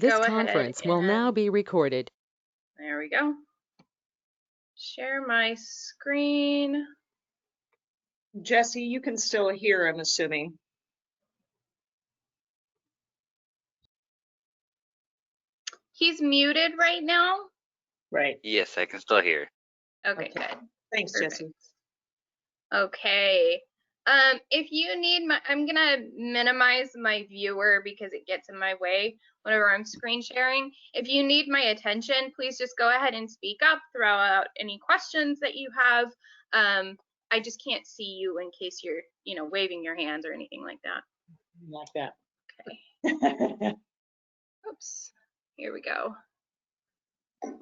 This go ahead conference will now and be recorded. there we go. Share my screen. Jesse, you can still hear, I'm assuming. He's muted right now. Right. Yes, I can still hear. Okay, good. Thanks, Perfect. Jesse. Okay. If you need my, I'm gonna minimize my viewer because it gets in my way whenever I'm screen sharing. If you need my attention, please just go ahead and speak up, throw out any questions that you have. I just can't see you in case you're, waving your hands or anything like that. Like that. Okay. Oops. Here we go.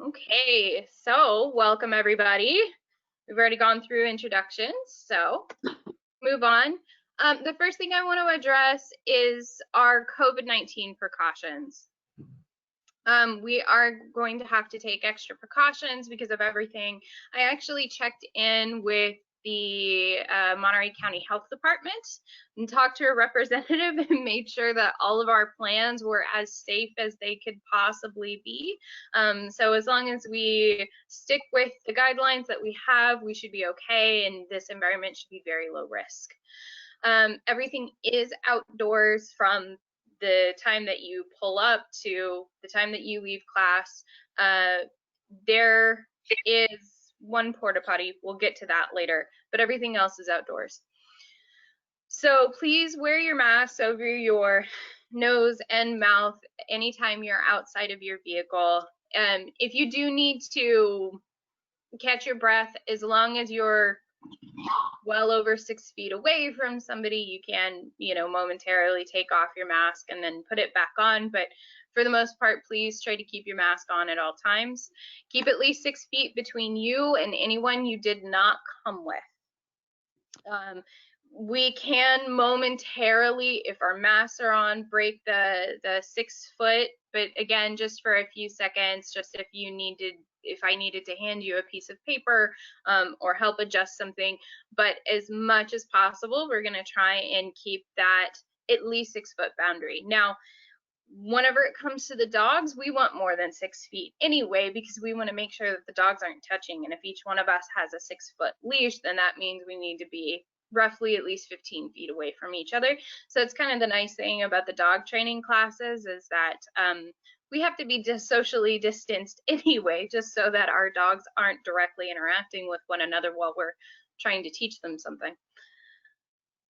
Okay, so welcome everybody. We've already gone through introductions, so move on. The first thing I want to address is our COVID-19 precautions. We are going to have to take extra precautions because of everything. I actually checked in with the Monterey County Health Department and talked to a representative and made sure that all of our plans were as safe as they could possibly be. So as long as we stick with the guidelines that we have, we should be okay, and this environment should be very low risk. Everything is outdoors from the time that you pull up to the time that you leave class. There is one porta potty. We'll get to that later, but everything else is outdoors. So please wear your mask over your nose and mouth anytime you're outside of your vehicle. If you do need to catch your breath, as long as you're well over 6 feet away from somebody, you can, momentarily take off your mask and then put it back on. But for the most part, please try to keep your mask on at all times. Keep at least 6 feet between you and anyone you did not come with. We can momentarily, if our masks are on, break the 6 foot, but again, just for a few seconds, just if I needed to hand you a piece of paper or help adjust something. But as much as possible, we're going to try and keep that at least 6 foot boundary. Now, whenever it comes to the dogs, we want more than 6 feet anyway, because we want to make sure that the dogs aren't touching. And if each one of us has a 6 foot leash, then that means we need to be roughly at least 15 feet away from each other. So it's kind of the nice thing about the dog training classes is that we have to be socially distanced anyway, just so that our dogs aren't directly interacting with one another while we're trying to teach them something.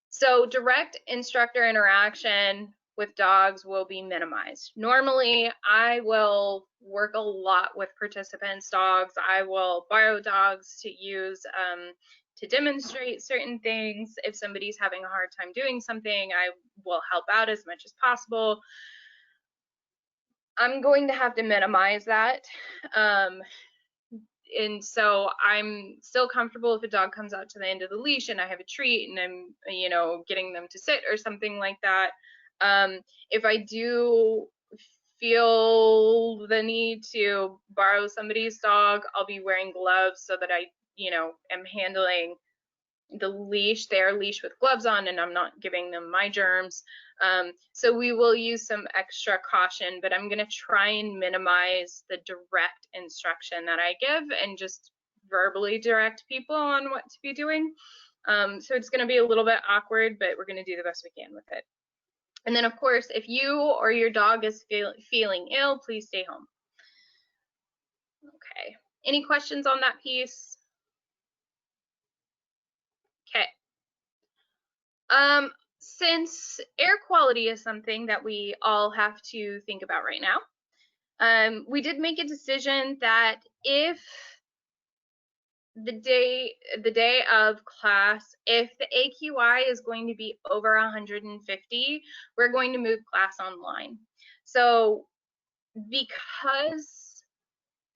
So direct instructor interaction with dogs will be minimized. Normally, I will work a lot with participants' dogs. I will borrow dogs to use to demonstrate certain things. If somebody's having a hard time doing something, I will help out as much as possible. I'm going to have to minimize that. And so I'm still comfortable if a dog comes out to the end of the leash and I have a treat and I'm, getting them to sit or something like that. If I do feel the need to borrow somebody's dog, I'll be wearing gloves so that I, am handling the leash, their leash with gloves on, and I'm not giving them my germs. So we will use some extra caution, but I'm going to try and minimize the direct instruction that I give and just verbally direct people on what to be doing. So it's going to be a little bit awkward, but we're going to do the best we can with it. And then, of course, if you or your dog is feeling ill, please stay home. Okay. Any questions on that piece? Okay. Since air quality is something that we all have to think about right now, we did make a decision that if the day of class, if the AQI is going to be over 150, we're going to move class online. So because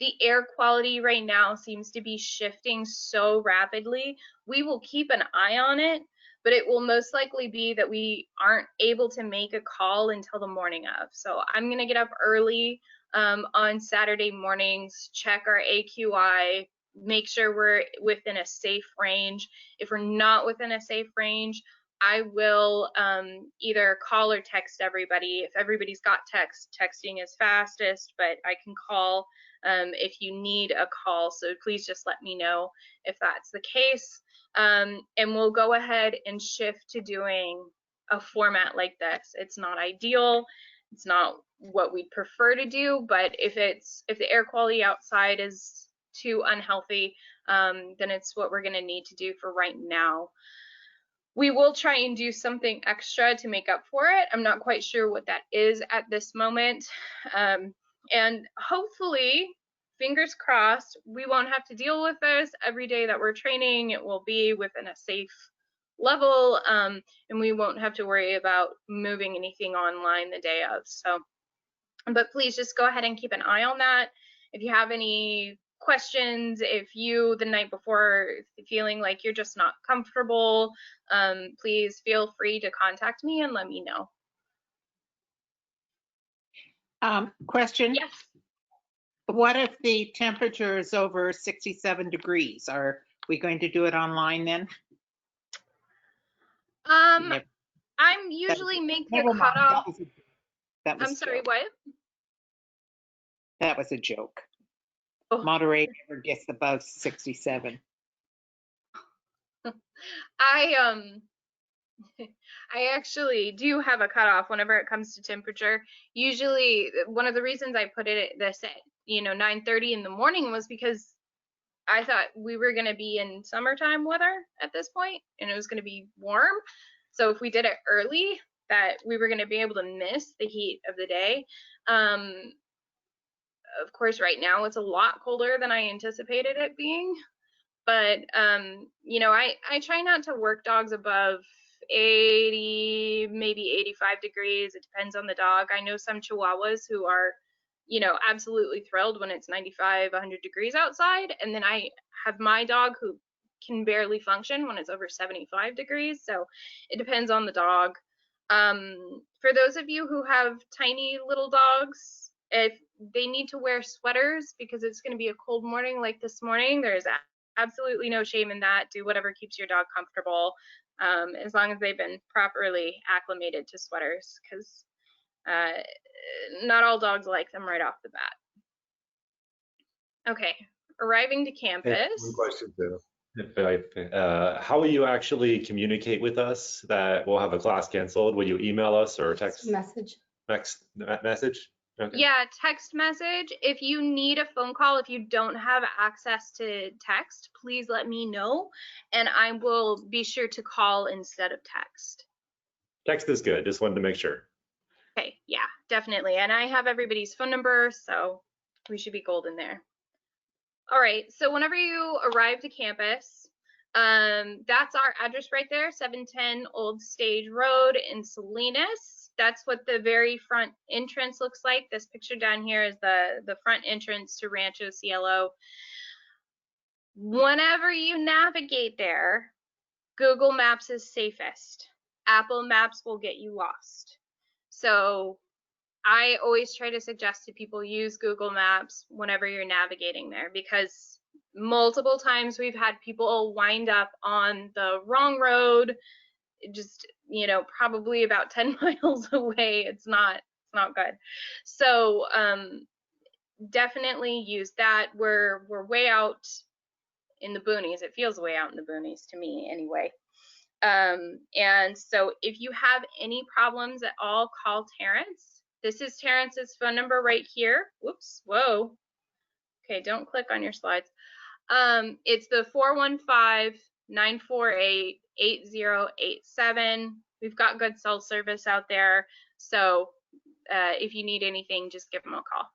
the air quality right now seems to be shifting so rapidly, we will keep an eye on it, but it will most likely be that we aren't able to make a call until the morning of. So I'm going to get up early on Saturday mornings, check our AQI, make sure we're within a safe range. If we're not within a safe range, I will either call or text everybody. If everybody's got text, texting is fastest, but I can call if you need a call. So please just let me know if that's the case. And we'll go ahead and shift to doing a format like this. It's not ideal. It's not what we'd prefer to do, but if the air quality outside is too unhealthy, then it's what we're going to need to do for right now. We will try and do something extra to make up for it. I'm not quite sure what that is at this moment. And hopefully, fingers crossed, we won't have to deal with this every day that we're training. It will be within a safe level, and we won't have to worry about moving anything online the day of. So, but please just go ahead and keep an eye on that. If you have any questions, if you the night before feeling like you're just not comfortable, please feel free to contact me and let me know. Question? Yes. What if the temperature is over 67 degrees? Are we going to do it online then? I'm usually make the cutoff. That was I'm sorry, joke. what? That was a joke. Oh. Moderator never gets above 67. I actually do have a cutoff whenever it comes to temperature. Usually, one of the reasons I put this at 9:30 in the morning was because I thought we were going to be in summertime weather at this point, and it was going to be warm. So if we did it early, that we were going to be able to miss the heat of the day. Of course, right now it's a lot colder than I anticipated it being, but I try not to work dogs above 80, maybe 85 degrees. It depends on the dog. I know some Chihuahuas who are, absolutely thrilled when it's 95, 100 degrees outside. And then I have my dog who can barely function when it's over 75 degrees. So it depends on the dog. For those of you who have tiny little dogs, if they need to wear sweaters because it's going to be a cold morning like this morning, there's absolutely no shame in that. Do whatever keeps your dog comfortable, as long as they've been properly acclimated to sweaters, because not all dogs like them right off the bat. Okay, arriving to campus. One question too. How will you actually communicate with us that we'll have a class canceled? Will you email us or text message? Message? Okay. Yeah, text message. If you need a phone call, if you don't have access to text, please let me know, and I will be sure to call instead of text. Text is good. Just wanted to make sure. Okay, yeah, definitely. And I have everybody's phone number, so we should be golden there. All right, so whenever you arrive to campus, that's our address right there, 710 Old Stage Road in Salinas. That's what the very front entrance looks like. This picture down here is the front entrance to Rancho Cielo. Whenever you navigate there, Google Maps is safest. Apple Maps will get you lost. So I always try to suggest to people use Google Maps whenever you're navigating there, because multiple times we've had people wind up on the wrong road, just probably about 10 miles away. It's not good. So definitely use that. We're way out in the boonies. It feels way out in the boonies to me anyway. And so if you have any problems at all, call Terrence. This is Terrence's phone number right here. Whoops, whoa. Okay, don't click on your slides. It's the 415-948-8087. We've got good cell service out there. So if you need anything, just give them a call.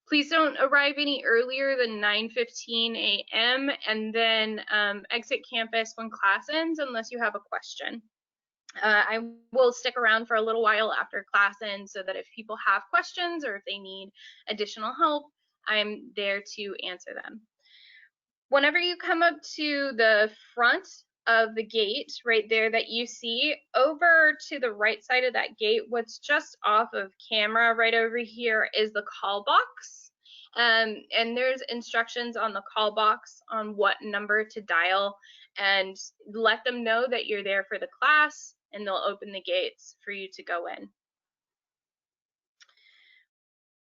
Please don't arrive any earlier than 9:15 a.m. and then exit campus when class ends unless you have a question. I will stick around for a little while after class ends so that if people have questions or if they need additional help, I'm there to answer them. Whenever you come up to the front of the gate right there that you see, over to the right side of that gate, what's just off of camera right over here is the call box. And there's instructions on the call box on what number to dial. and let them know that you're there for the class, and they'll open the gates for you to go in.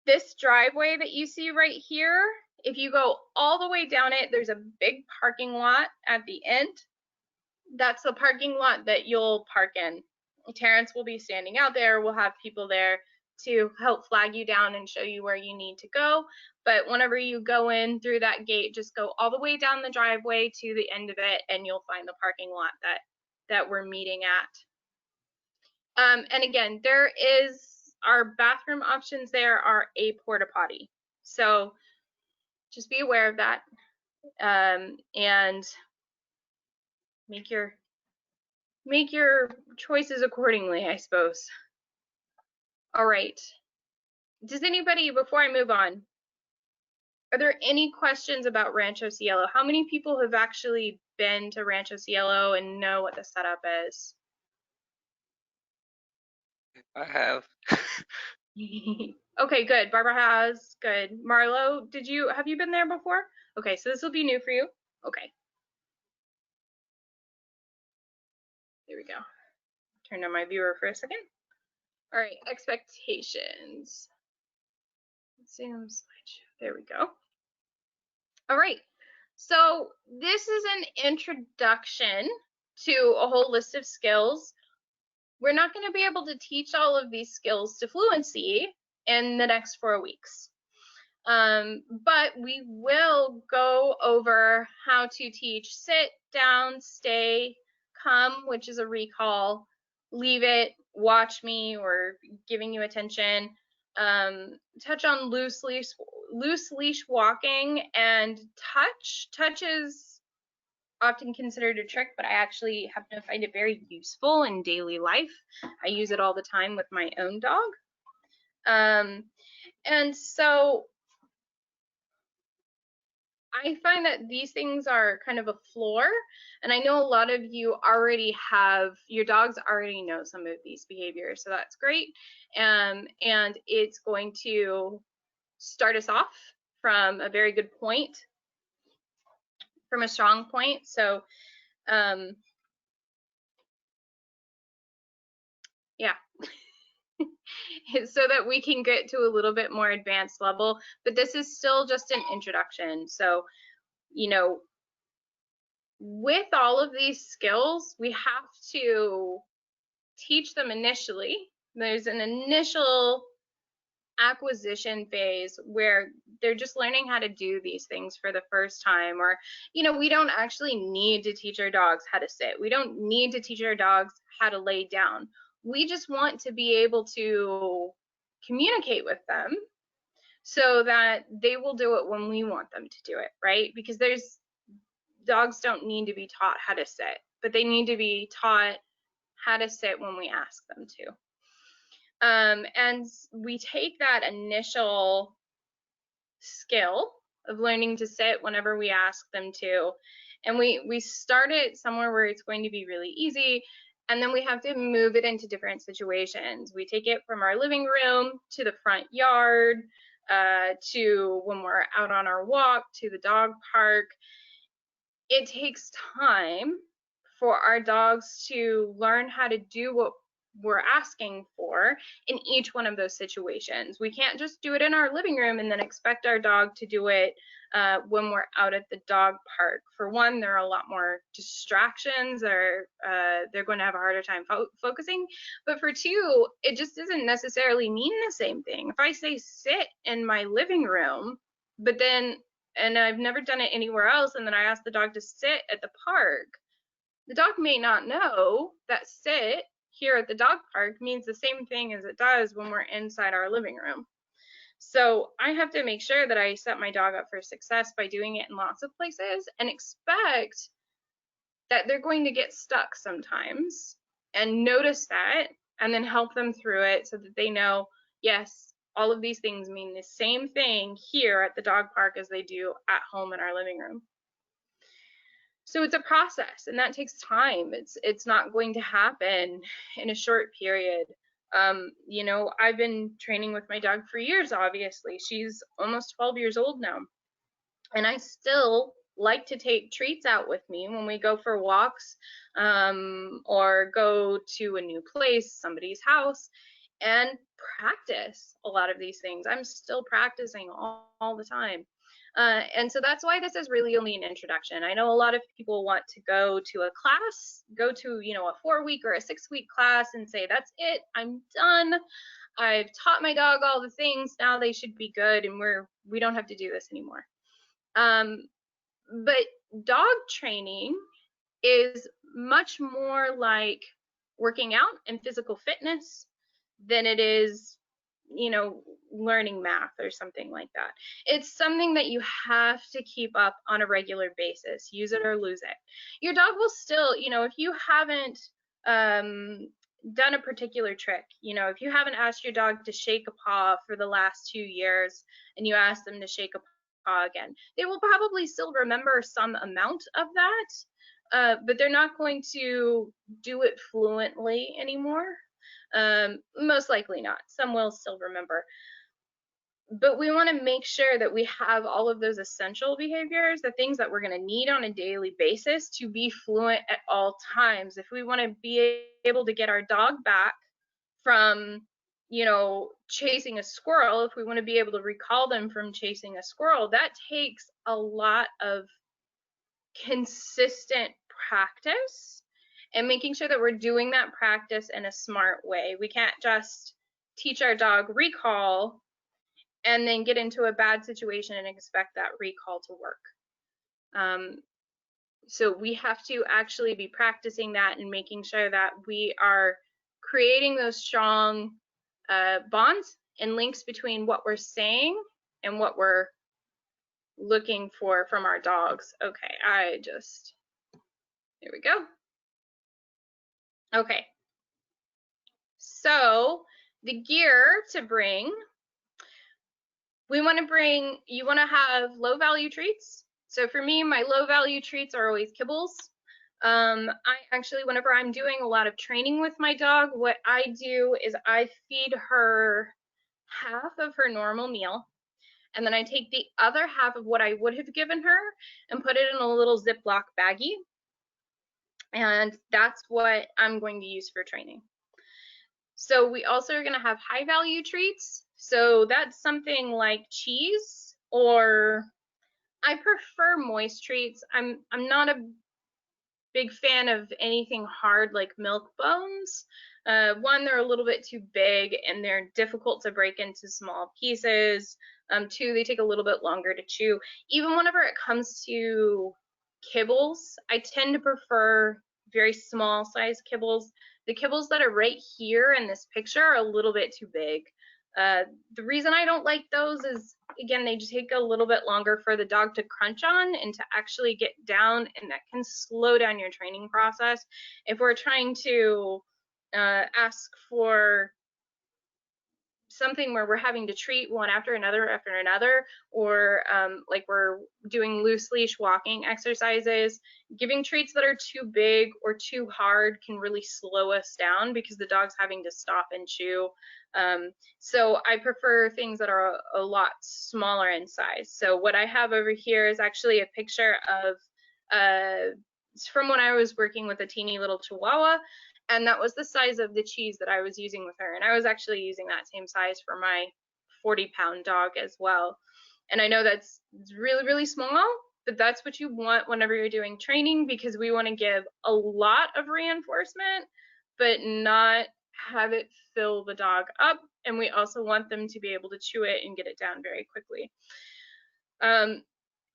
This driveway that you see right here, if you go all the way down it, there's a big parking lot at the end. That's the parking lot that you'll park in. Terrence will be standing out there. We'll have people there to help flag you down and show you where you need to go. But whenever you go in through that gate, just go all the way down the driveway to the end of it, and you'll find the parking lot that we're meeting at. And again, there is our bathroom options there are a porta potty. So just be aware of that, and make your choices accordingly, I suppose. All right. Does anybody, before I move on, are there any questions about Rancho Cielo? How many people have actually been to Rancho Cielo and know what the setup is? I have. Okay, good. Barbara has. Good. Marlo, have you been there before? Okay, so this will be new for you. Okay. There we go. Turn on my viewer for a second. All right, expectations. Zoom slideshow. There we go. All right, so this is an introduction to a whole list of skills. We're not going to be able to teach all of these skills to fluency in the next 4 weeks. But we will go over how to teach sit, down, stay, come, which is a recall, leave it, watch me, or giving you attention, touch on loose leash walking, and touch. Touch is often considered a trick, but I actually happen to find it very useful in daily life. I use it all the time with my own dog. And so I find that these things are kind of a floor, and I know a lot of you already have, your dogs already know some of these behaviors, so that's great. And it's going to start us off from a very good point, from a strong point. So yeah. So that we can get to a little bit more advanced level, but this is still just an introduction. So, you know, with all of these skills, we have to teach them initially. There's an initial acquisition phase where they're just learning how to do these things for the first time, or, you know, we don't actually need to teach our dogs how to sit. We don't need to teach our dogs how to lay down. We just want to be able to communicate with them so that they will do it when we want them to do it, right? Because dogs don't need to be taught how to sit, but they need to be taught how to sit when we ask them to. And we take that initial skill of learning to sit whenever we ask them to, and we start it somewhere where it's going to be really easy, and then we have to move it into different situations. We take it from our living room to the front yard, to when we're out on our walk, to the dog park. It takes time for our dogs to learn how to do what we're asking for in each one of those situations. We can't just do it in our living room and then expect our dog to do it when we're out at the dog park. For one, there are a lot more distractions, or they're going to have a harder time focusing. But for two, it just doesn't necessarily mean the same thing. If I say sit in my living room, but then, and I've never done it anywhere else, and then I ask the dog to sit at the park, the dog may not know that sit here at the dog park means the same thing as it does when we're inside our living room. So I have to make sure that I set my dog up for success by doing it in lots of places, and expect that they're going to get stuck sometimes, and notice that, and then help them through it so that they know, yes, all of these things mean the same thing here at the dog park as they do at home in our living room. So it's a process, and that takes time. It's not going to happen in a short period. You know, I've been training with my dog for years, obviously. She's almost 12 years old now, and I still like to take treats out with me when we go for walks, or go to a new place, somebody's house, and practice a lot of these things. I'm still practicing all the time. And so that's why this is really only an introduction. I know a lot of people want to go to a class, go to, you know, a 4-week or a 6-week class and say, that's it, I'm done. I've taught my dog all the things, now they should be good, and we don't have to do this anymore. But dog training is much more like working out and physical fitness than it is, you know, learning math or something like that. It's something that you have to keep up on a regular basis, use it or lose it. Your dog will still, you know, if you haven't done a particular trick, you know, if you haven't asked your dog to shake a paw for the last 2 years and you ask them to shake a paw again, they will probably still remember some amount of that, but they're not going to do it fluently anymore. Most likely not. Some will still remember. But we want to make sure that we have all of those essential behaviors, the things that we're going to need on a daily basis to be fluent at all times. If we want to be able to get our dog back from, you know, chasing a squirrel, if we want to be able to recall them from chasing a squirrel, that takes a lot of consistent practice and making sure that we're doing that practice in a smart way. We can't just teach our dog recall and then get into a bad situation and expect that recall to work. So we have to actually be practicing that and making sure that we are creating those strong bonds and links between what we're saying and what we're looking for from our dogs. Okay, here we go. Okay, so the gear to bring, you want to have low value treats. So for me, my low value treats are always kibbles. I actually, whenever I'm doing a lot of training with my dog, what I do is I feed her half of her normal meal, and then I take the other half of what I would have given her and put it in a little Ziploc baggie. And that's what I'm going to use for training. So we also are going to have high value treats. So that's something like cheese, or I prefer moist treats. I'm not a big fan of anything hard like milk bones. One, they're a little bit too big and they're difficult to break into small pieces. Two, they take a little bit longer to chew. Even whenever it comes to kibbles, I tend to prefer very small size kibbles. The kibbles that are right here in this picture are a little bit too big. The reason I don't like those is, again, they just take a little bit longer for the dog to crunch on and to actually get down, and that can slow down your training process. If we're trying to ask for something where we're having to treat one after another, or like we're doing loose leash walking exercises, giving treats that are too big or too hard can really slow us down because the dog's having to stop and chew. So I prefer things that are a lot smaller in size. So what I have over here is actually a picture of it's from when I was working with a teeny little Chihuahua. And that was the size of the cheese that I was using with her. And I was actually using that same size for my 40-pound dog as well. And I know that's really, really small, but that's what you want whenever you're doing training, because we want to give a lot of reinforcement, but not have it fill the dog up. And we also want them to be able to chew it and get it down very quickly.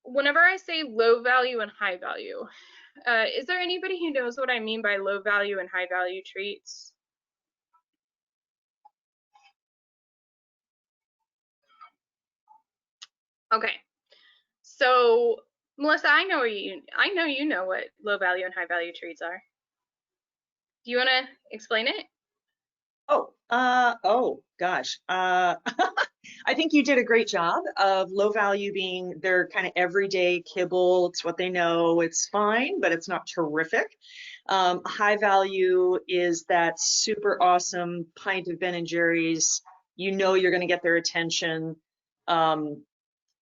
Whenever I say low value and high value, is there anybody who knows what I mean by low value and high value treats? Okay, so Melissa, I know you know what low value and high value treats are. Do you want to explain it? Oh gosh. I think you did a great job of low value being their kind of everyday kibble. It's what they know. It's fine, but it's not terrific. High value is that super awesome pint of Ben and Jerry's. You know you're going to get their attention.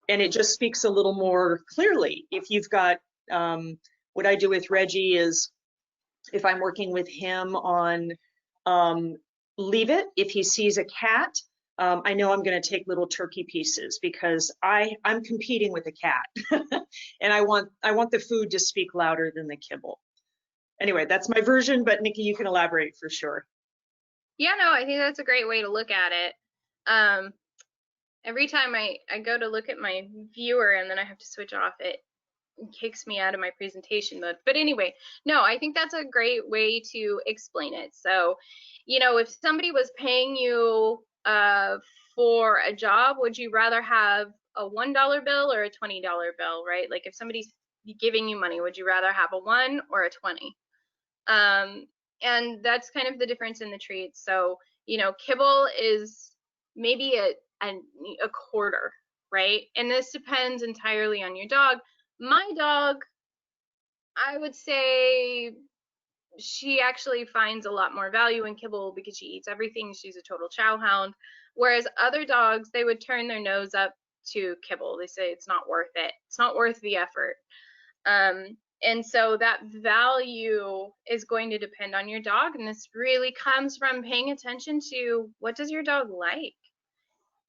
And it just speaks a little more clearly. If you've got, what I do with Reggie is, if I'm working with him on leave it, if he sees a cat, I know I'm going to take little turkey pieces because I'm competing with a cat, and I want the food to speak louder than the kibble. Anyway, that's my version, but Nikki, you can elaborate for sure. Yeah, no, I think that's a great way to look at it. Every time I go to look at my viewer and then I have to switch off, it kicks me out of my presentation mode. But anyway, no, I think that's a great way to explain it. So, you know, if somebody was paying you for a job, would you rather have a $1 bill or a $20 bill, right? Like if somebody's giving you money, would you rather have a 1 or a 20? And that's kind of the difference in the treats. So, you know, kibble is maybe a quarter, right? And this depends entirely on your dog. My dog, I would say she actually finds a lot more value in kibble because she eats everything. She's a total chow hound. Whereas other dogs, they would turn their nose up to kibble. They say it's not worth it. It's not worth the effort. And so that value is going to depend on your dog. And this really comes from paying attention to what does your dog like?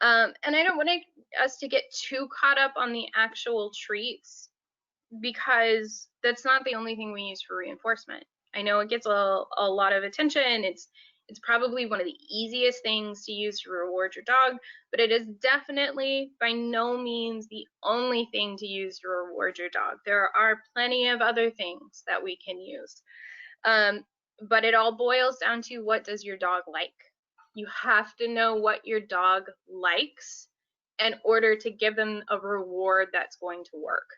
And I don't want us to get too caught up on the actual treats because that's not the only thing we use for reinforcement. I know it gets a lot of attention. It's probably one of the easiest things to use to reward your dog, but it is definitely by no means the only thing to use to reward your dog. There are plenty of other things that we can use. But it all boils down to what does your dog like? You have to know what your dog likes in order to give them a reward that's going to work.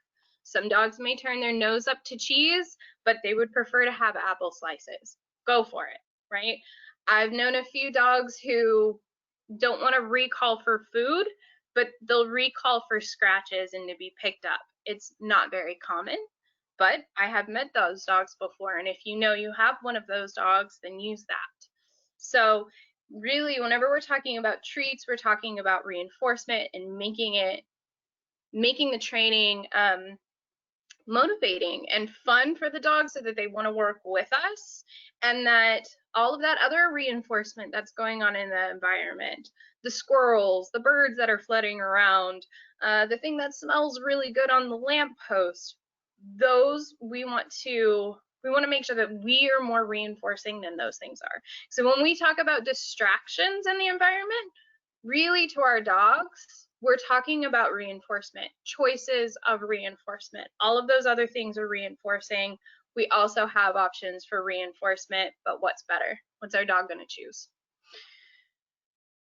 Some dogs may turn their nose up to cheese, but they would prefer to have apple slices. Go for it, right? I've known a few dogs who don't want to recall for food, but they'll recall for scratches and to be picked up. It's not very common, but I have met those dogs before. And if you know you have one of those dogs, then use that. So really, whenever we're talking about treats, we're talking about reinforcement and making the training motivating and fun for the dog so that they want to work with us, and that all of that other reinforcement that's going on in the environment, the squirrels, the birds that are flitting around, the thing that smells really good on the lamppost, those we want to make sure that we are more reinforcing than those things are. So when we talk about distractions in the environment, really to our dogs, we're talking about reinforcement, choices of reinforcement. All of those other things are reinforcing. We also have options for reinforcement, but what's better? What's our dog going to choose?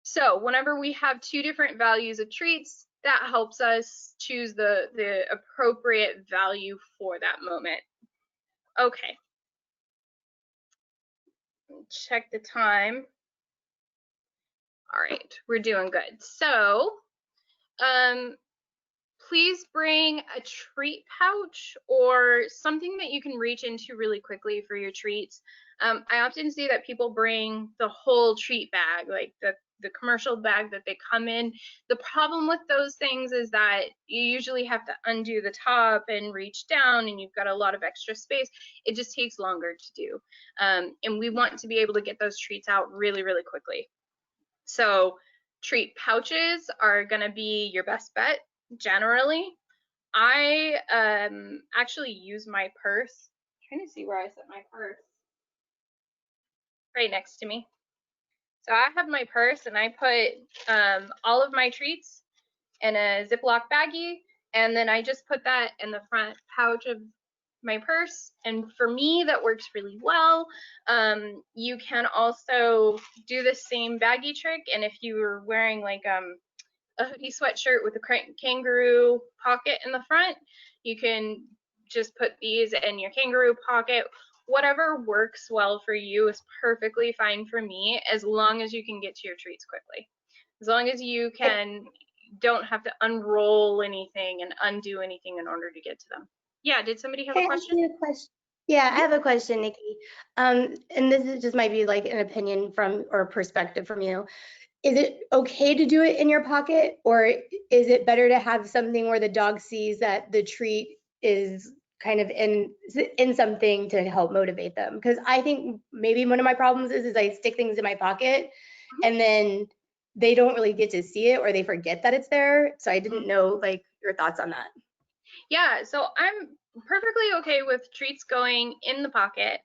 So whenever we have two different values of treats, that helps us choose the appropriate value for that moment. Okay. Check the time. All right, we're doing good. So, please bring a treat pouch or something that you can reach into really quickly for your treats. I often see that people bring the whole treat bag, like the commercial bag that they come in. The problem with those things is that you usually have to undo the top and reach down, and you've got a lot of extra space. It just takes longer to do. And we want to be able to get those treats out really, really quickly. So treat pouches are going to be your best bet generally. I actually use my purse. I'm trying to see where I set my purse. Right next to me. So I have my purse and I put all of my treats in a Ziploc baggie, and then I just put that in the front pouch of my purse, and for me that works really well. You can also do the same baggie trick, and if you were wearing like a hoodie sweatshirt with a kangaroo pocket in the front, you can just put these in your kangaroo pocket. Whatever works well for you is perfectly fine for me, as long as you can get to your treats quickly. As long as you don't have to unroll anything and undo anything in order to get to them. Yeah, did somebody have a question? Yeah, I have a question, Nikki. And this is just might be like an opinion from or perspective from you. is it okay to do it in your pocket, or is it better to have something where the dog sees that the treat is kind of in something to help motivate them? Because I think maybe one of my problems is I stick things in my pocket and then they don't really get to see it, or they forget that it's there. So I didn't know like your thoughts on that. Yeah, so I'm perfectly okay with treats going in the pocket.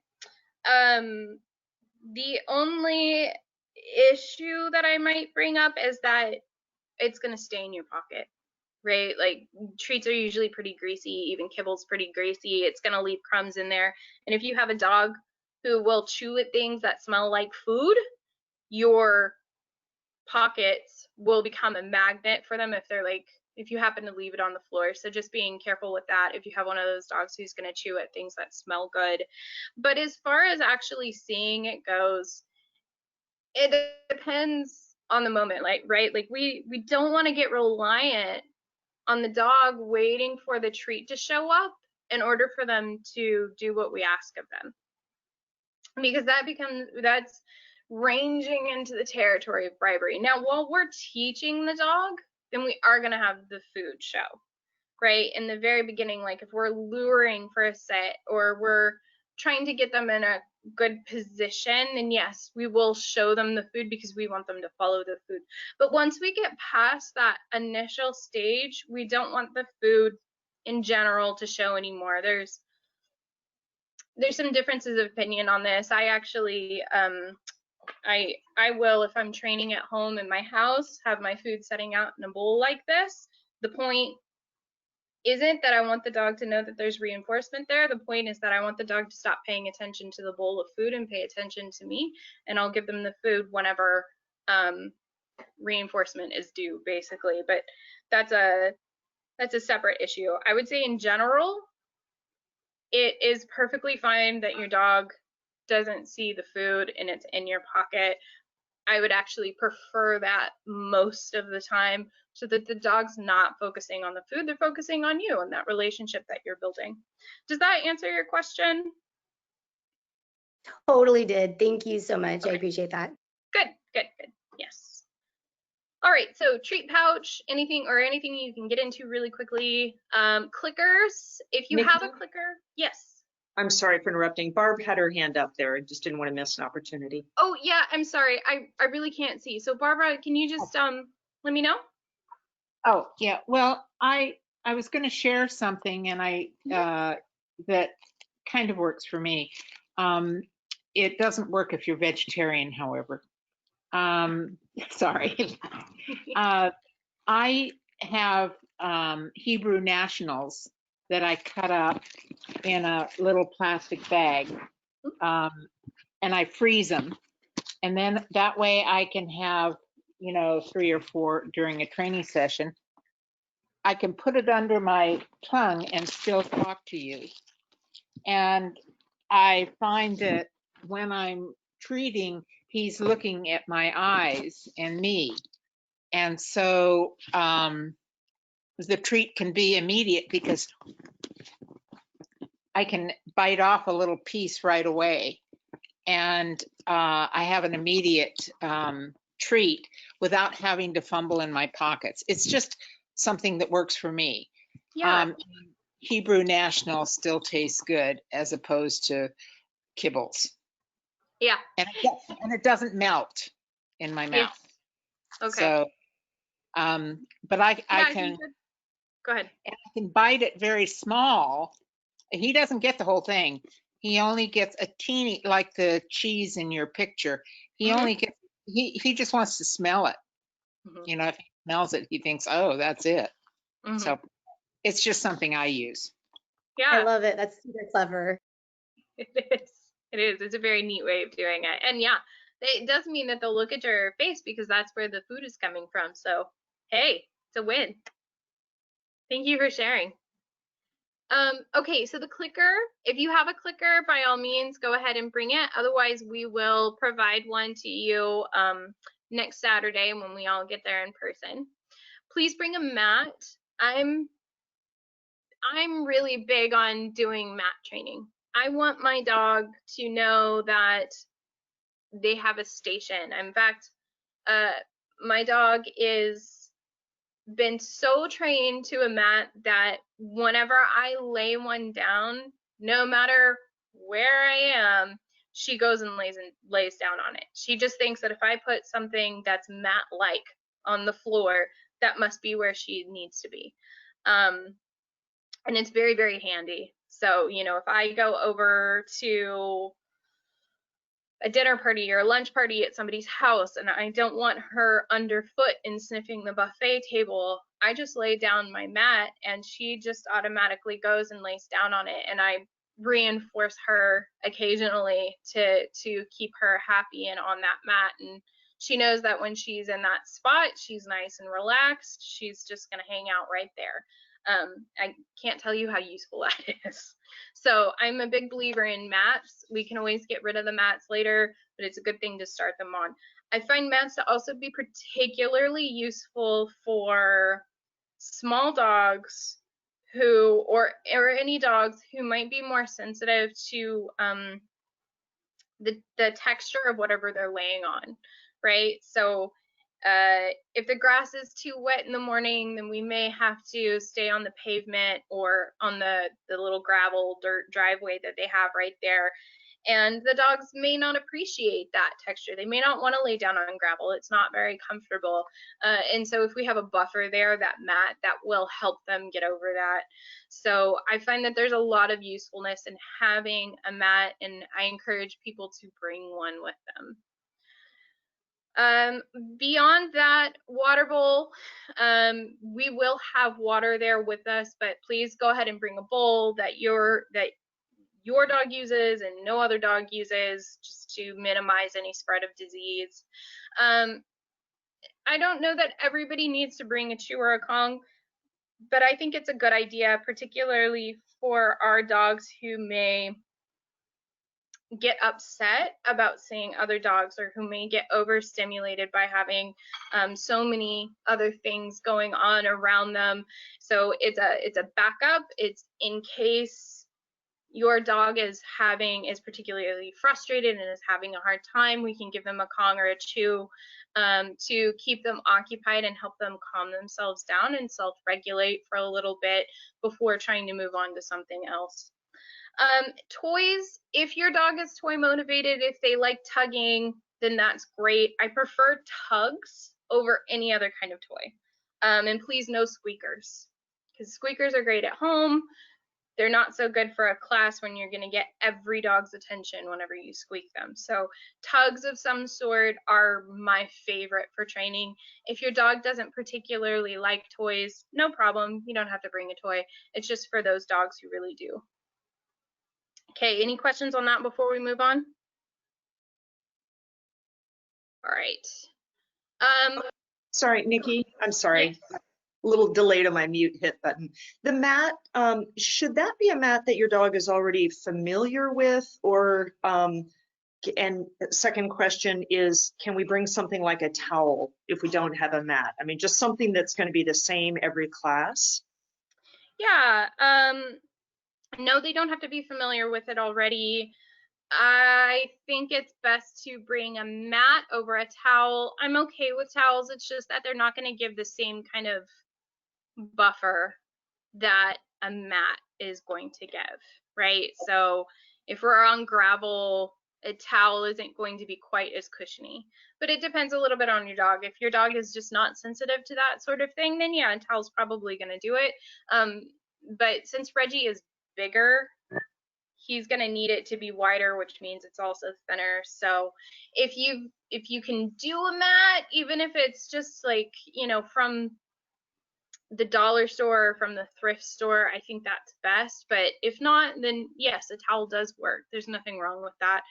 The only issue that I might bring up is that it's going to stay in your pocket, right? Like treats are usually pretty greasy, even kibble's pretty greasy. It's going to leave crumbs in there. And if you have a dog who will chew at things that smell like food, your pockets will become a magnet for them if you happen to leave it on the floor. So just being careful with that if you have one of those dogs who's going to chew at things that smell good. But as far as actually seeing it goes, it depends on the moment, right? Like we don't want to get reliant on the dog waiting for the treat to show up in order for them to do what we ask of them, because that's ranging into the territory of bribery. Now, while we're teaching the dog, then we are going to have the food show, right? In the very beginning, like if we're luring for a sit or we're trying to get them in a good position, then yes, we will show them the food because we want them to follow the food. But once we get past that initial stage, we don't want the food in general to show anymore. There's some differences of opinion on this. I actually I will, if I'm training at home in my house, have my food setting out in a bowl like this. The point isn't that I want the dog to know that there's reinforcement there. The point is that I want the dog to stop paying attention to the bowl of food and pay attention to me, and I'll give them the food whenever reinforcement is due, basically. But that's a separate issue. I would say in general, it is perfectly fine that your dog doesn't see the food and it's in your pocket. I would actually prefer that most of the time, so that the dog's not focusing on the food, they're focusing on you and that relationship that you're building. Does that answer your question? Totally did. Thank you so much. Okay. I appreciate that. Good. Yes. All right, so treat pouch, anything you can get into really quickly. Clickers, if you have a clicker, yes. I'm sorry for interrupting. Barb had her hand up there. I just didn't want to miss an opportunity. Oh yeah, I'm sorry. I really can't see. So Barbara, can you just let me know? Oh, yeah. Well, I was going to share something, and that kind of works for me. It doesn't work if you're vegetarian, however. Sorry. I have Hebrew nationals that I cut up in a little plastic bag, and I freeze them. And then that way I can have, 3 or 4 during a training session. I can put it under my tongue and still talk to you. And I find that when I'm treating, he's looking at my eyes and me. And so the treat can be immediate because I can bite off a little piece right away. And I have an immediate treat without having to fumble in my pockets. It's just something that works for me. Yeah. Hebrew National still tastes good as opposed to kibbles. Yeah. And it doesn't melt in my mouth. Yeah. Okay. So, but I can go ahead. I can bite it very small. He doesn't get the whole thing. He only gets a teeny, like the cheese in your picture. He only gets, he just wants to smell it. If he smells it, he thinks, oh, that's it. So it's just something I use. Yeah. I love it. That's super clever. It is. It's a very neat way of doing it. And yeah, it does mean that they'll look at your face because that's where the food is coming from. So, hey, it's a win. Thank you for sharing. Okay, so the clicker, if you have a clicker, by all means, go ahead and bring it. Otherwise, we will provide one to you next Saturday when we all get there in person. Please bring a mat. I'm really big on doing mat training. I want my dog to know that they have a station. In fact, My dog is been so trained to a mat that whenever I lay one down, no matter where I am, she goes and lays down on it. She just thinks that if I put something that's mat-like on the floor, that must be where she needs to be. And it's very, very handy. So, you know, if I go over to a dinner party or a lunch party at somebody's house and I don't want her underfoot and sniffing the buffet table, I just lay down my mat and she just automatically goes and lays down on it, and I reinforce her occasionally to keep her happy and on that mat. And she knows that when she's in that spot, she's nice and relaxed. She's just going to hang out right there. I can't tell you how useful that is. So I'm a big believer in mats. We can always get rid of the mats later, but it's a good thing to start them on. I find mats to also be particularly useful for small dogs who, or any dogs who might be more sensitive to the texture of whatever they're laying on, right? So if the grass is too wet in the morning, then we may have to stay on the pavement or on the little gravel dirt driveway that they have right there. And the dogs may not appreciate that texture. They may not want to lay down on gravel. It's not very comfortable. And so if we have a buffer there, that mat, that will help them get over that. So I find that there's a lot of usefulness in having a mat, and I encourage people to bring one with them. Beyond that, water bowl, we will have water there with us, but please go ahead and bring a bowl that your dog uses and no other dog uses, just to minimize any spread of disease. I don't know that everybody needs to bring a chew or a Kong, but I think it's a good idea, particularly for our dogs who may get upset about seeing other dogs, or who may get overstimulated by having so many other things going on around them. So it's a backup. It's in case your dog is particularly frustrated and is having a hard time, we can give them a Kong or a chew to keep them occupied and help them calm themselves down and self-regulate for a little bit before trying to move on to something else. Toys, if your dog is toy motivated, if they like tugging, then that's great. I prefer tugs over any other kind of toy. And please, no squeakers, because squeakers are great at home. They're not so good for a class when you're going to get every dog's attention whenever you squeak them. So tugs of some sort are my favorite for training. If your dog doesn't particularly like toys, no problem. You don't have to bring a toy. It's just for those dogs who really do. Okay, any questions on that before we move on? All right. Sorry, Nikki, I'm sorry. Yes. A little delay to my mute hit button. The mat, should that be a mat that your dog is already familiar with? Or, and second question is, can we bring something like a towel if we don't have a mat? I mean, just something that's going to be the same every class? Yeah, no, they don't have to be familiar with it already. I think it's best to bring a mat over a towel. I'm okay with towels. It's just that they're not going to give the same kind of buffer that a mat is going to give, right? So if we're on gravel, a towel isn't going to be quite as cushiony, but it depends a little bit on your dog. If your dog is just not sensitive to that sort of thing, then yeah, a towel's probably going to do it. But since Reggie is bigger, he's going to need it to be wider, which means it's also thinner. So if you can do a mat, even if it's just like, you know, from the dollar store or from the thrift store, I think that's best. But if not, then yes, a towel does work. There's nothing wrong with that.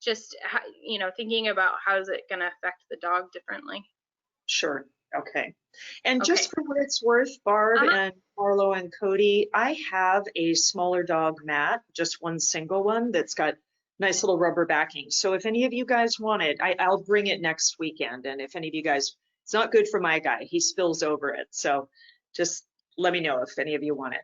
Just, you know, thinking about how is it going to affect the dog differently. Sure. Okay. And just for what it's worth, Barb and Marlo and Cody, I have a smaller dog mat, just one single one that's got nice little rubber backing. So if any of you guys want it, I'll bring it next weekend. And if any of you guys, it's not good for my guy. He spills over it. So just let me know if any of you want it.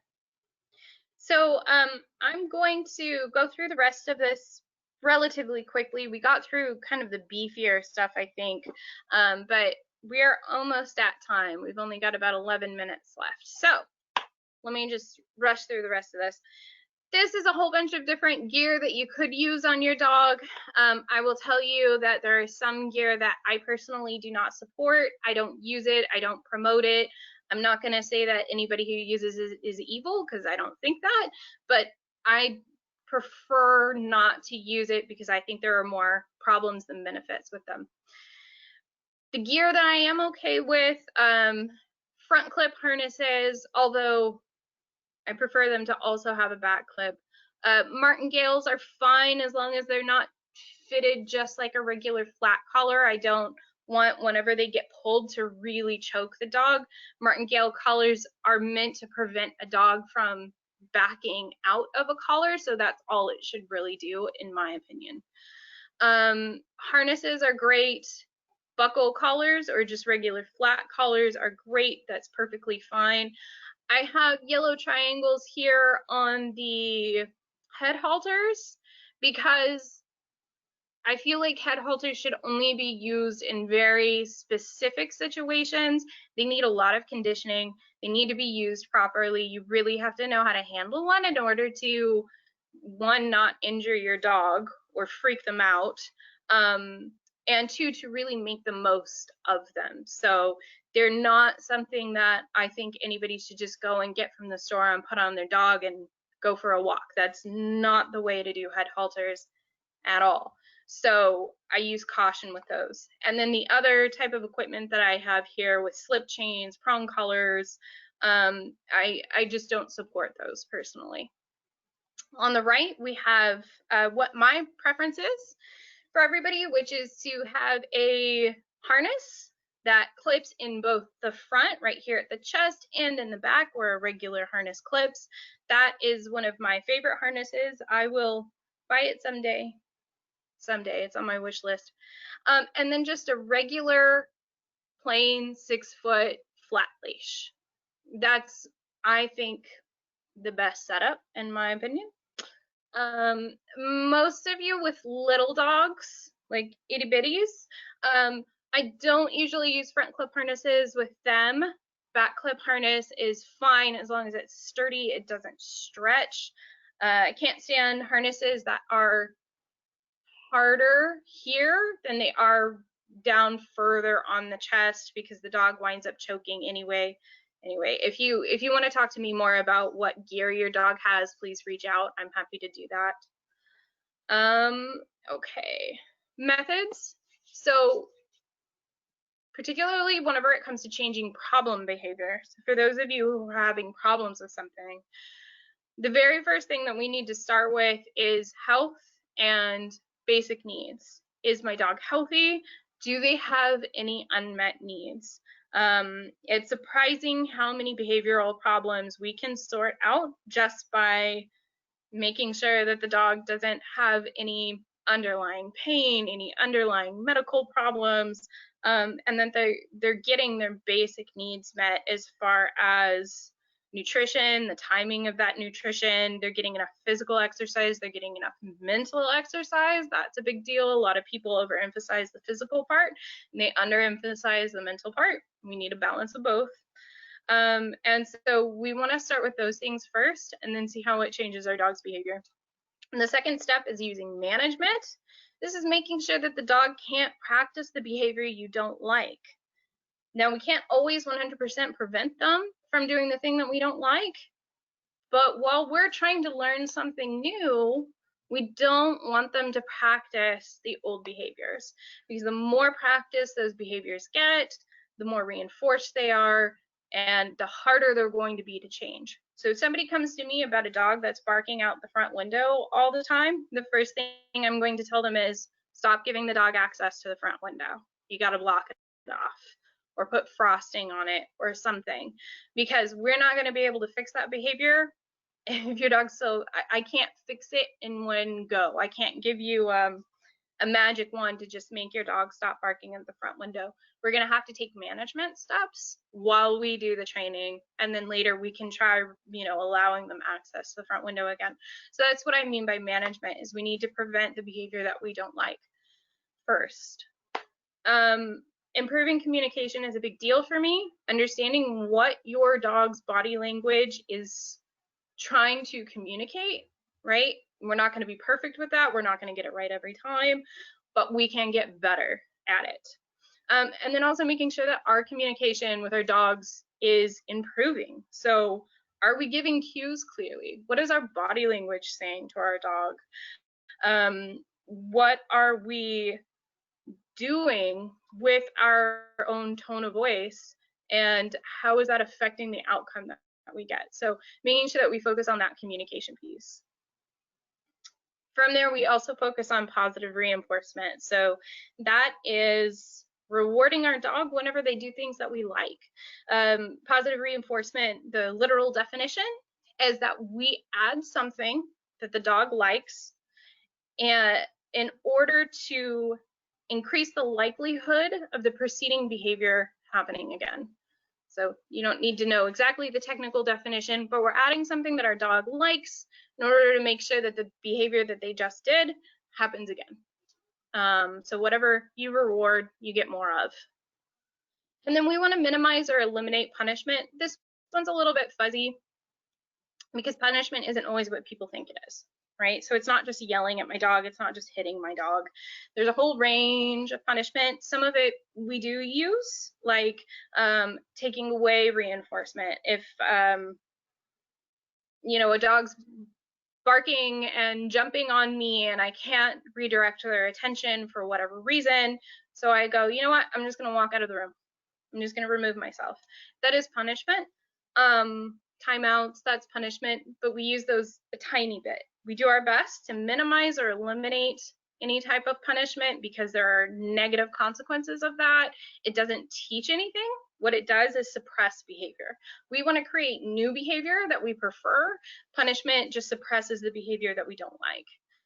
So I'm going to go through the rest of this relatively quickly. We got through kind of the beefier stuff, I think, but we are almost at time. We've only got about 11 minutes left. So let me just rush through the rest of this. This is a whole bunch of different gear that you could use on your dog. I will tell you that there is some gear that I personally do not support. I don't use it. I don't promote it. I'm not going to say that anybody who uses it is evil, because I don't think that, but I prefer not to use it because I think there are more problems than benefits with them. The gear that I am okay with, front clip harnesses, although I prefer them to also have a back clip. Martingales are fine as long as they're not fitted just like a regular flat collar. I don't want, whenever they get pulled, to really choke the dog. Martingale collars are meant to prevent a dog from backing out of a collar, so that's all it should really do, in my opinion. Harnesses are great. Buckle collars or just regular flat collars are great. That's perfectly fine. I have yellow triangles here on the head halters because I feel like head halters should only be used in very specific situations. They need a lot of conditioning. They need to be used properly. You really have to know how to handle one in order to, one, not injure your dog or freak them out, and two, to really make the most of them. So they're not something that I think anybody should just go and get from the store and put on their dog and go for a walk. That's not the way to do head halters at all. So I use caution with those. And then the other type of equipment that I have here with slip chains, prong collars, I just don't support those personally. On the right, we have what my preference is for everybody, which is to have a harness that clips in both the front, right here at the chest, and in the back where a regular harness clips. That is one of my favorite harnesses. I will buy it someday. Someday, it's on my wish list. And then just a regular plain 6-foot flat leash. That's, I think, the best setup in my opinion. Most of you with little dogs, like itty bitties, I don't usually use front clip harnesses with them. Back clip harness is fine as long as it's sturdy, it doesn't stretch. I can't stand harnesses that are harder here than they are down further on the chest, because the dog winds up choking anyway. Anyway, if you want to talk to me more about what gear your dog has, please reach out. I'm happy to do that. Okay, methods. So particularly whenever it comes to changing problem behavior, so for those of you who are having problems with something, the very first thing that we need to start with is health and basic needs. Is my dog healthy? Do they have any unmet needs? It's surprising how many behavioral problems we can sort out just by making sure that the dog doesn't have any underlying pain, any underlying medical problems, and that they're getting their basic needs met as far as nutrition, the timing of that nutrition, they're getting enough physical exercise, they're getting enough mental exercise. That's a big deal. A lot of people overemphasize the physical part and they underemphasize the mental part. We need a balance of both. And so we want to start with those things first and then see how it changes our dog's behavior. And the second step is using management. This is making sure that the dog can't practice the behavior you don't like. Now, we can't always 100% prevent them from doing the thing that we don't like, but while we're trying to learn something new, we don't want them to practice the old behaviors, because the more practice those behaviors get, the more reinforced they are, and the harder they're going to be to change. So if somebody comes to me about a dog that's barking out the front window all the time, the first thing I'm going to tell them is stop giving the dog access to the front window. You got to block it off or put frosting on it or something, because we're not going to be able to fix that behavior if your dog's so, I can't fix it in one go. I can't give you a magic wand to just make your dog stop barking at the front window. We're going to have to take management steps while we do the training, and then later we can try, allowing them access to the front window again. So that's what I mean by management, is we need to prevent the behavior that we don't like first. improving communication is a big deal for me. Understanding what your dog's body language is trying to communicate, right? We're not going to be perfect with that. We're not going to get it right every time, but we can get better at it. And then also making sure that our communication with our dogs is improving. So are we giving cues clearly? What is our body language saying to our dog? What are we doing with our own tone of voice, and how is that affecting the outcome that we get? So making sure that we focus on that communication piece. From there, we also focus on positive reinforcement. So that is rewarding our dog whenever they do things that we like. Positive reinforcement, the literal definition is that we add something that the dog likes, and in order to increase the likelihood of the preceding behavior happening again. So you don't need to know exactly the technical definition, but we're adding something that our dog likes in order to make sure that the behavior that they just did happens again. So whatever you reward, you get more of. And then we want to minimize or eliminate punishment. This one's a little bit fuzzy because punishment isn't always what people think it is, right? So it's not just yelling at my dog. It's not just hitting my dog. There's a whole range of punishment. Some of it we do use, like taking away reinforcement. If, you know, a dog's barking and jumping on me and I can't redirect their attention for whatever reason, so I go, you know what, I'm just going to walk out of the room. I'm just going to remove myself. That is punishment. Timeouts, that's punishment, but we use those a tiny bit. We do our best to minimize or eliminate any type of punishment because there are negative consequences of that. It doesn't teach anything. What it does is suppress behavior. We want to create new behavior that we prefer. Punishment just suppresses the behavior that we don't like.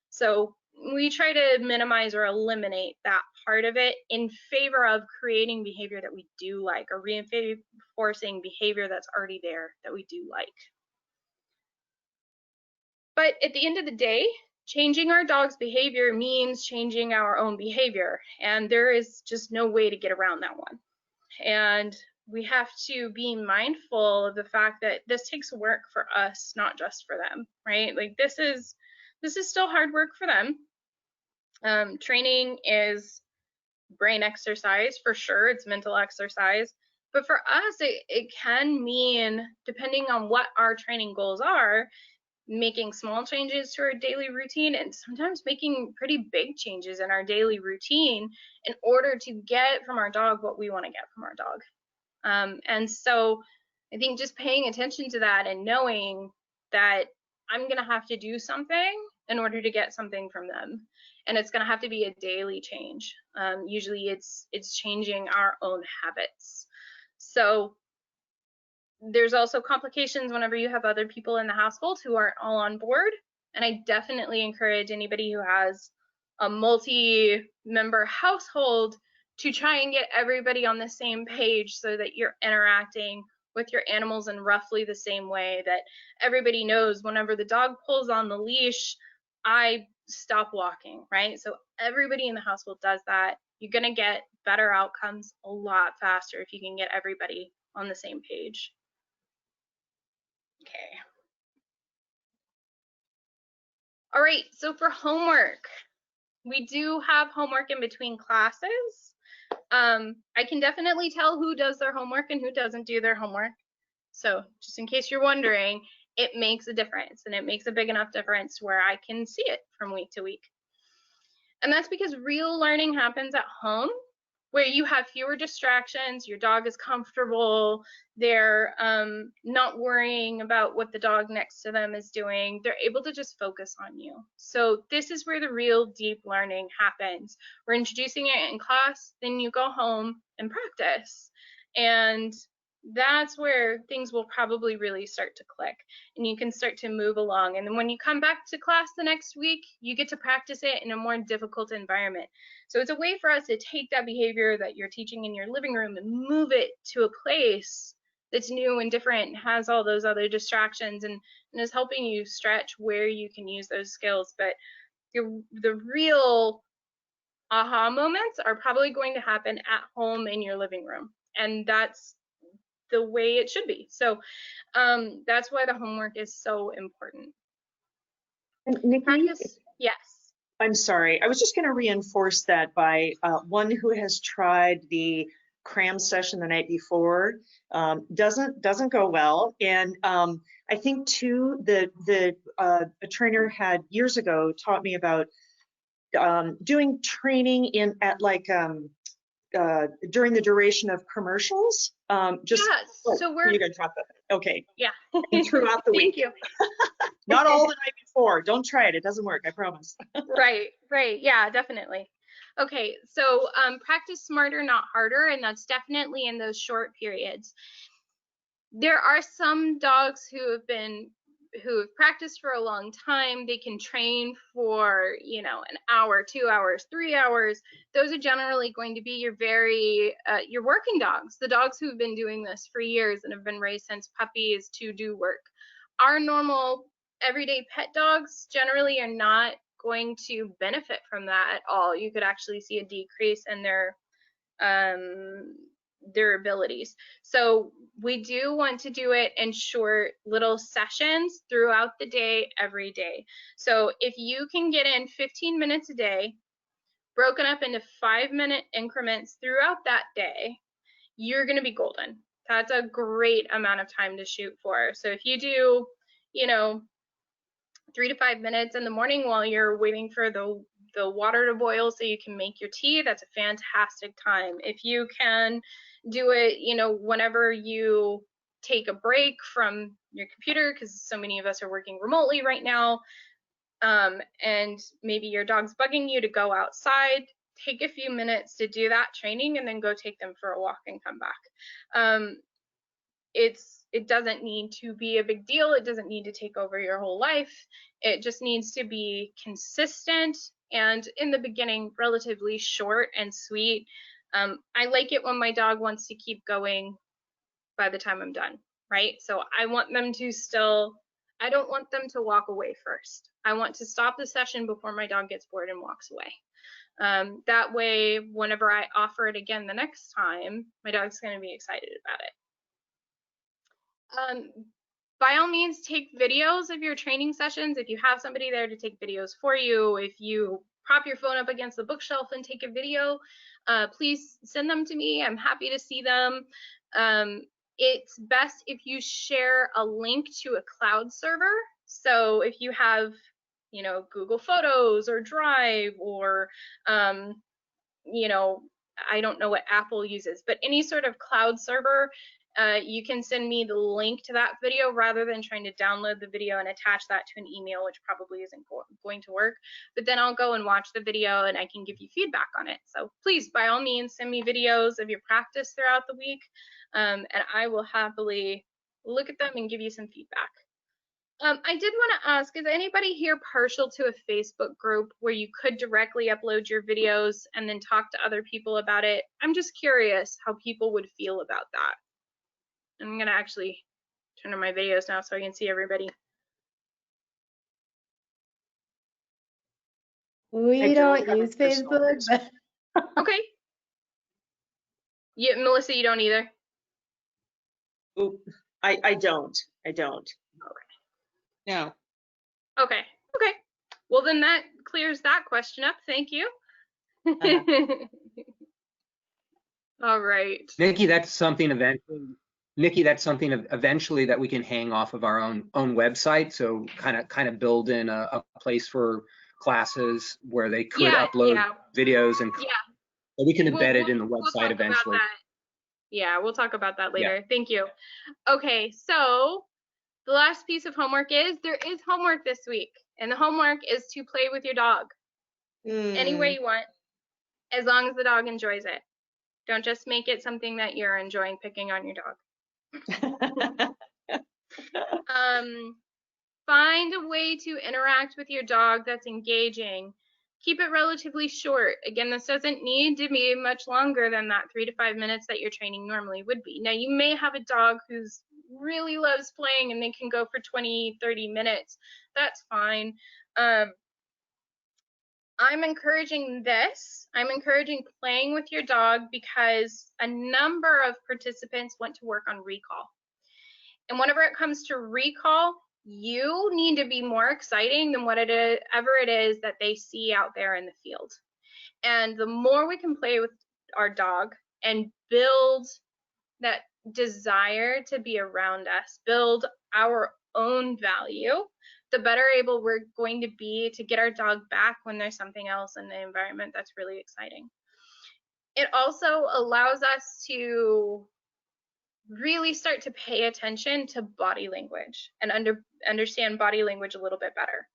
So we try to minimize or eliminate that part of it in favor of creating behavior that we do like, or reinforcing behavior that's already there that we do like. But at the end of the day, changing our dog's behavior means changing our own behavior, and there is just no way to get around that one. And we have to be mindful of the fact that this takes work for us, not just for them, right? Like this is still hard work for them. Training is brain exercise for sure, it's mental exercise, but for us it can mean, depending on what our training goals are, making small changes to our daily routine and sometimes making pretty big changes in our daily routine in order to get from our dog what we want to get from our dog. And so I think just paying attention to that and knowing that I'm going to have to do something in order to get something from them. And it's going to have to be a daily change. Usually it's changing our own habits. So there's also complications whenever you have other people in the household who aren't all on board. And I definitely encourage anybody who has a multi-member household to try and get everybody on the same page so that you're interacting with your animals in roughly the same way, that everybody knows whenever the dog pulls on the leash, I stop walking, right? So everybody in the household does that. You're going to get better outcomes a lot faster if you can get everybody on the same page. Okay. All right, so for homework, we do have homework in between classes. I can definitely tell who does their homework and who doesn't do their homework. So just in case you're wondering, it makes a difference, and it makes a big enough difference where I can see it from week to week. And that's because real learning happens at home, where you have fewer distractions, your dog is comfortable, they're not worrying about what the dog next to them is doing, they're able to just focus on you. So this is where the real deep learning happens. We're introducing it in class, then you go home and practice. And that's where things will probably really start to click and you can start to move along. And then when you come back to class the next week, you get to practice it in a more difficult environment. So it's a way for us to take that behavior that you're teaching in your living room and move it to a place that's new and different and has all those other distractions and is helping you stretch where you can use those skills. But the real aha moments are probably going to happen at home in your living room, and that's the way it should be. So that's why the homework is so important. And Nikki, Practice, yes. I'm sorry. I was just going to reinforce that by one who has tried the cram session the night before doesn't go well. And I think too a trainer had years ago taught me about doing training in at like during the duration of commercials. Just Yes. So we're you can talk about that. Okay. yeah. And throughout the week. Thank you. Not all the night before. Don't try it. It doesn't work. I promise. Right. Yeah, definitely. Okay, so practice smarter, not harder, and that's definitely in those short periods. There are some dogs who have practiced for a long time. They can train for, an hour, 2 hours, 3 hours. Those are generally going to be your working dogs, the dogs who've been doing this for years and have been raised since puppies to do work. Our normal everyday pet dogs generally are not going to benefit from that at all. You could actually see a decrease in their abilities. So we do want to do it in short little sessions throughout the day, every day. So if you can get in 15 minutes a day, broken up into 5-minute increments throughout that day, you're going to be golden. That's a great amount of time to shoot for. So if you do, 3 to 5 minutes in the morning while you're waiting for the water to boil so you can make your tea, that's a fantastic time. If you can do it, whenever you take a break from your computer, because so many of us are working remotely right now, and maybe your dog's bugging you to go outside, take a few minutes to do that training and then go take them for a walk and come back. It doesn't need to be a big deal. It doesn't need to take over your whole life. It just needs to be consistent and in the beginning relatively short and sweet. I like it when my dog wants to keep going by the time I'm done, right? So I want them to I don't want them to walk away first. I want to stop the session before my dog gets bored and walks away. That way, whenever I offer it again the next time, my dog's going to be excited about it. By all means, take videos of your training sessions. If you have somebody there to take videos for you, if you prop your phone up against the bookshelf and take a video, please send them to me. I'm happy to see them. It's best if you share a link to a cloud server. So if you have, Google Photos or Drive or, I don't know what Apple uses, but any sort of cloud server, you can send me the link to that video rather than trying to download the video and attach that to an email, which probably isn't going to work. But then I'll go and watch the video and I can give you feedback on it. So please, by all means, send me videos of your practice throughout the week, and I will happily look at them and give you some feedback. I did want to ask, is anybody here partial to a Facebook group where you could directly upload your videos and then talk to other people about it? I'm just curious how people would feel about that. I'm going to actually turn on my videos now so I can see everybody. We don't use Facebook, but Okay. Yeah, Melissa, you don't either? Oop, I don't. No. Okay. Well, then that clears that question up. Thank you. All right. Nikki, that's something eventually that we can hang off of our own website. So kind of build in a place for classes where they could upload videos and so we can embed it in the website eventually. Yeah, we'll talk about that later. Yeah. Thank you. Okay, so the last piece of homework is there is homework this week, and the homework is to play with your dog any way you want, as long as the dog enjoys it. Don't just make it something that you're enjoying picking on your dog. Find a way to interact with your dog that's engaging. Keep it relatively short. Again, this doesn't need to be much longer than that 3 to 5 minutes that your training normally would be. Now, you may have a dog who's really loves playing and they can go for 20, 30 minutes. That's fine. I'm encouraging this. I'm encouraging playing with your dog because a number of participants went to work on recall. And whenever it comes to recall, you need to be more exciting than whatever it is that they see out there in the field. And the more we can play with our dog and build that desire to be around us, build our own value, the better able we're going to be to get our dog back when there's something else in the environment that's really exciting. It also allows us to really start to pay attention to body language and understand body language a little bit better.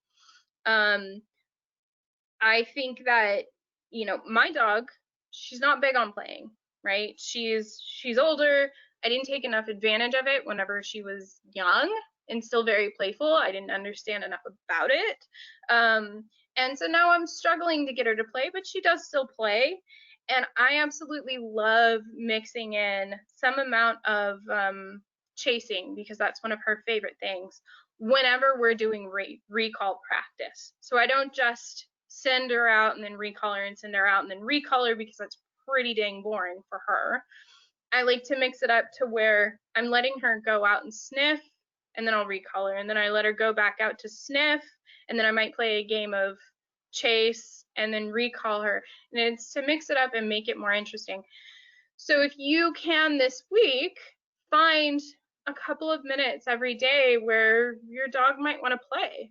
I think that, you know, my dog, she's not big on playing, right? She's older. I didn't take enough advantage of it whenever she was young and still very playful. I didn't understand enough about it. And so now I'm struggling to get her to play, but she does still play. And I absolutely love mixing in some amount of chasing, because that's one of her favorite things whenever we're doing recall practice. So I don't just send her out and then recall her and send her out and then recall her, because that's pretty dang boring for her. I like to mix it up to where I'm letting her go out and sniff, and then I'll recall her, and then I let her go back out to sniff, and then I might play a game of chase and then recall her. And it's to mix it up and make it more interesting. So if you can this week, find a couple of minutes every day where your dog might want to play,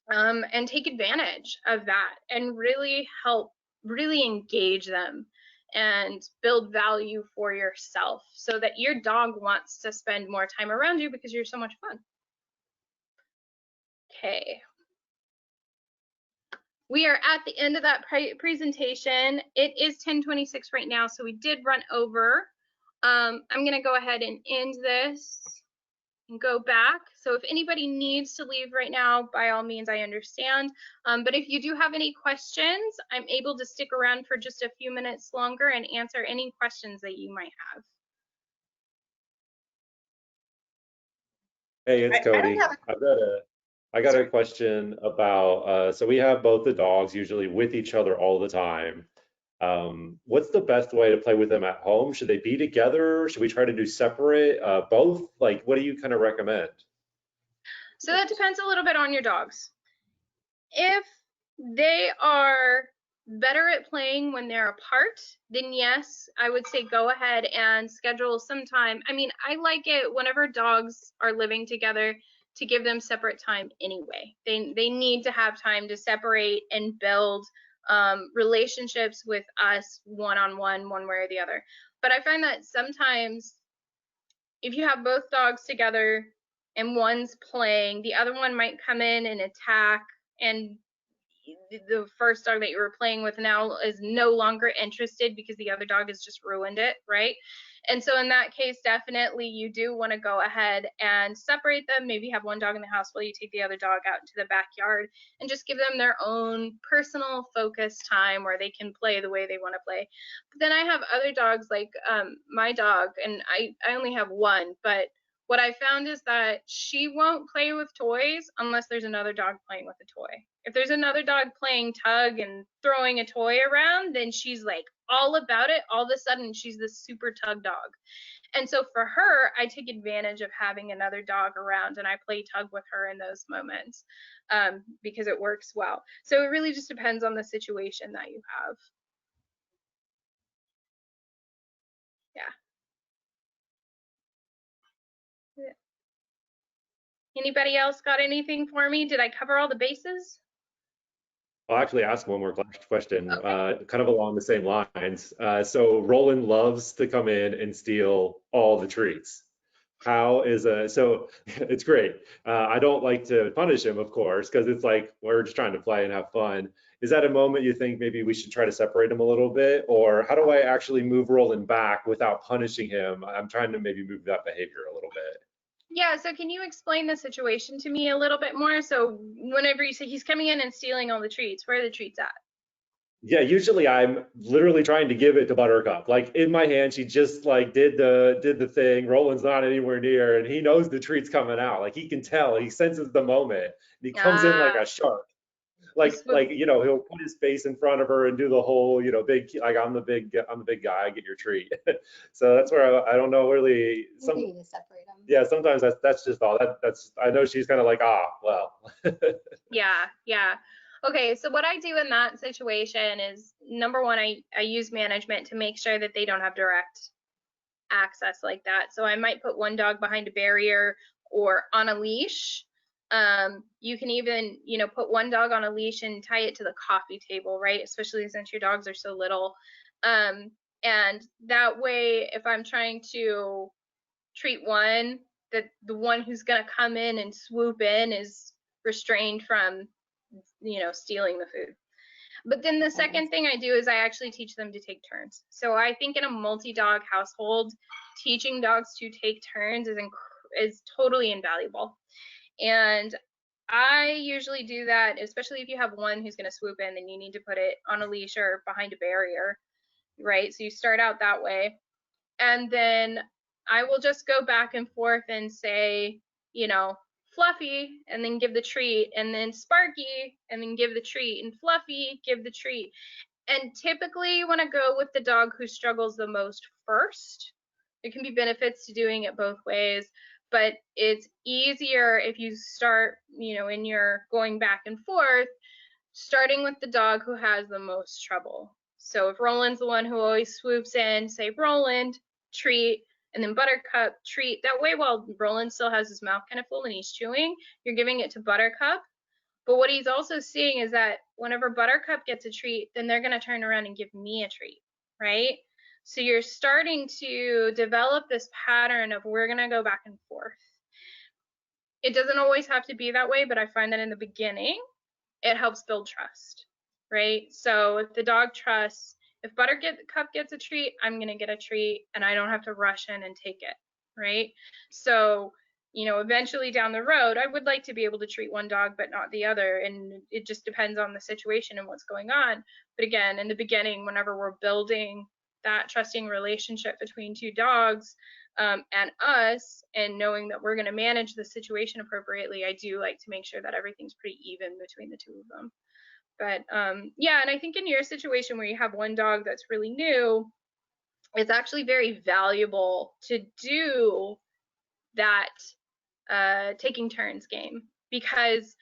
and take advantage of that and really engage them and build value for yourself so that your dog wants to spend more time around you because you're so much fun. Okay. We are at the end of that presentation. It is 10:26 right now, so we did run over. I'm going to go ahead and end this and go back. So if anybody needs to leave right now, by all means, I understand. But if you do have any questions, I'm able to stick around for just a few minutes longer and answer any questions that you might have. Hey, it's Cody. I got a question about, so we have both the dogs usually with each other all the time. What's the best way to play with them at home? Should they be together? Should we try to do separate? Both? Like, what do you kind of recommend? So that depends a little bit on your dogs. If they are better at playing when they're apart, then yes, I would say go ahead and schedule some time. I mean, I like it whenever dogs are living together to give them separate time anyway. They need to have time to separate and build relationships with us one-on-one, one way or the other. But I find that sometimes if you have both dogs together and one's playing, the other one might come in and attack, and the first dog that you were playing with now is no longer interested because the other dog has just ruined it, right? And so in that case, definitely you do want to go ahead and separate them. Maybe have one dog in the house while you take the other dog out into the backyard and just give them their own personal focus time where they can play the way they want to play. But then I have other dogs, like my dog, and I only have one, but what I found is that she won't play with toys unless there's another dog playing with a toy. If there's another dog playing tug and throwing a toy around, then she's like all about it. All of a sudden, she's this super tug dog. And so for her, I take advantage of having another dog around, and I play tug with her in those moments because it works well. So it really just depends on the situation that you have. Yeah. Anybody else got anything for me? Did I cover all the bases? I'll actually ask one more question, Okay. kind of along the same lines. So Roland loves to come in and steal all the treats. So it's great. I don't like to punish him, of course, because it's like we're just trying to play and have fun. Is that a moment you think maybe we should try to separate him a little bit? Or how do I actually move Roland back without punishing him? I'm trying to maybe move that behavior a little bit. Yeah, so can you explain the situation to me a little bit more? So whenever you say he's coming in and stealing all the treats, where are the treats at? Yeah, usually I'm literally trying to give it to Buttercup. Like in my hand, she just like did the thing. Roland's not anywhere near, and he knows the treat's coming out. Like he can tell, he senses the moment. And he comes in like a shark. like he'll put his face in front of her and do the whole big, like I'm the big guy, I get your treat. So that's where I don't know really You need to separate them. yeah, sometimes that's just all that's I know she's kind of like, well. Yeah. Okay, so what I do in that situation is, number one, I use management to make sure that they don't have direct access like that. So I might put one dog behind a barrier or on a leash. You can even, put one dog on a leash and tie it to the coffee table, right? Especially since your dogs are so little. And that way, if I'm trying to treat one, that the one who's going to come in and swoop in is restrained from, stealing the food. But then the second thing I do is I actually teach them to take turns. So I think in a multi-dog household, teaching dogs to take turns is totally invaluable. And I usually do that, especially if you have one who's going to swoop in, then you need to put it on a leash or behind a barrier, right? So you start out that way. And then I will just go back and forth and say, Fluffy, and then give the treat, and then Sparky, and then give the treat, and Fluffy, give the treat. And typically when I go with the dog who struggles the most first, there can be benefits to doing it both ways, but it's easier if you start, in your going back and forth, starting with the dog who has the most trouble. So if Roland's the one who always swoops in, say, Roland, treat, and then Buttercup, treat. That way, while Roland still has his mouth kind of full and he's chewing, you're giving it to Buttercup. But what he's also seeing is that whenever Buttercup gets a treat, then they're going to turn around and give me a treat, right? So you're starting to develop this pattern of we're going to go back and forth. It doesn't always have to be that way, but I find that in the beginning, it helps build trust, right? So if the dog trusts, if Buttercup gets a treat, I'm going to get a treat, and I don't have to rush in and take it, right? So, eventually down the road, I would like to be able to treat one dog but not the other, and it just depends on the situation and what's going on. But again, in the beginning, whenever we're building that trusting relationship between two dogs and us, and knowing that we're going to manage the situation appropriately, I do like to make sure that everything's pretty even between the two of them. But yeah, and I think in your situation where you have one dog that's really new, it's actually very valuable to do that taking turns game, because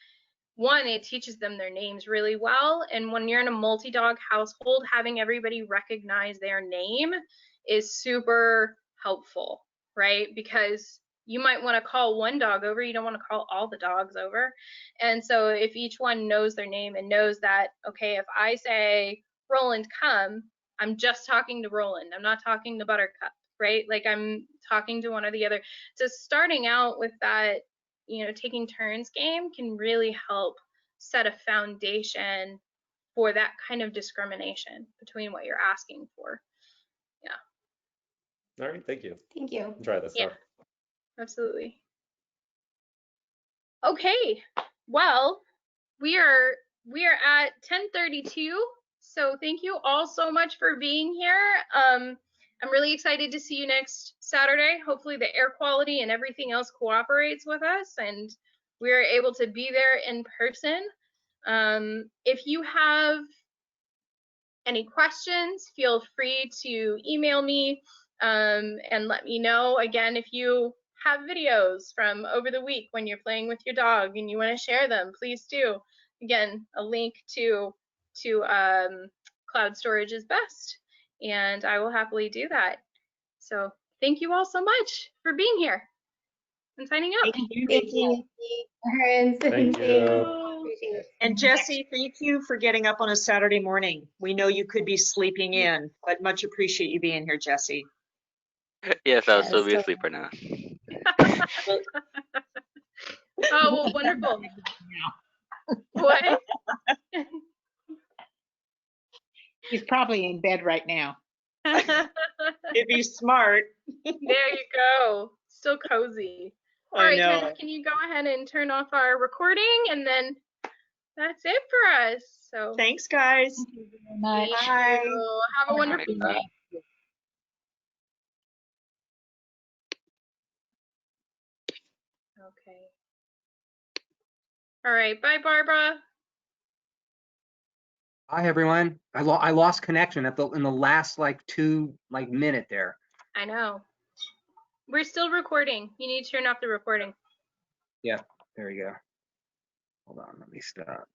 one, it teaches them their names really well, and when you're in a multi-dog household, having everybody recognize their name is super helpful, right? Because you might want to call one dog over, you don't want to call all the dogs over. And so if each one knows their name and knows that, okay, if I say, Roland, come, I'm just talking to Roland, I'm not talking to Buttercup, right? Like I'm talking to one or the other. So starting out with that, taking turns game can really help set a foundation for that kind of discrimination between what you're asking for. Yeah. All right, thank you. Thank you. I'll try that stuff. Absolutely. Okay, well, we are at 10:32, so thank you all so much for being here. I'm really excited to see you next Saturday. Hopefully the air quality and everything else cooperates with us and we're able to be there in person. If you have any questions, feel free to email me and let me know. Again, if you have videos from over the week when you're playing with your dog and you want to share them, please do. Again, a link to cloud storage is best, and I will happily do that. So thank you all so much for being here and signing up. Thank you. Thank you. Thank you. And Jesse, thank you for getting up on a Saturday morning. We know you could be sleeping in, but much appreciate you being here, Jesse. Yes, I'll still be a sleeper now. Oh, well, wonderful. What? He's probably in bed right now. If he's smart. There you go. Still cozy. All right, Ken, can you go ahead and turn off our recording, and then that's it for us. So thanks, guys. Thank you very much. Bye. Have a wonderful Bye. day. Okay. All right. Bye, Barbara. Hi, everyone. I lost connection in the last like 2 minute there. I know. We're still recording. You need to turn off the recording. Yeah, there you go. Hold on, let me stop.